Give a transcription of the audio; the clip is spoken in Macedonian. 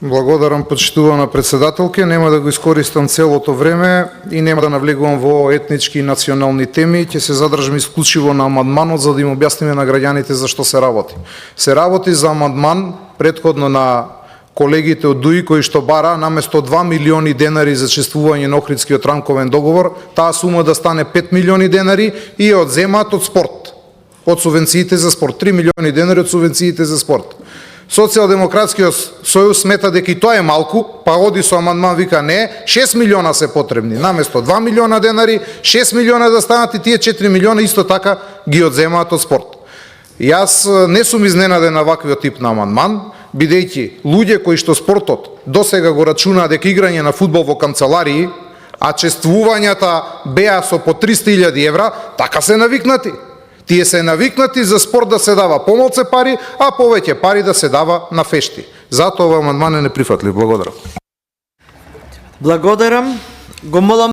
Благодарам, почитувана председателке. Нема да го искористам целото време и нема да навлегувам во етнички и национални теми. Ќе се задржам исклучиво на амандманот за да им објасниме на граѓаните за што се работи. Се работи за амандман претходно на колегите од ДУИ кои што бара наместо 2 милиони денари за чествување на Охридскиот рамковен договор, таа сума да стане 5 милиони денари и ја одземаат од спорт. Од субвенциите за спорт. 3 милиони денари од субвенциите за спорт. Социјалдемократскиот сојуз смета дека и тоа е малку, па оди со амандман вика не, 6 милиона се потребни. Наместо 2 милиона денари, 6 милиона да станат и тие 4 милиона исто така ги одземаат од спорт. Јас не сум изненаден на ваквиот тип на амандман, бидејќи луѓе кои што спортот досега го рачунаа дека играње на фудбал во канцеларии, а чествувањата беа со по 300.000 евра, така се навикнати. Тие се навикнати за спорт да се дава помалце пари, а повеќе пари да се дава на фешти. Затоа овој амандман е неприфатлив. Благодарам. Благодарам. Го молам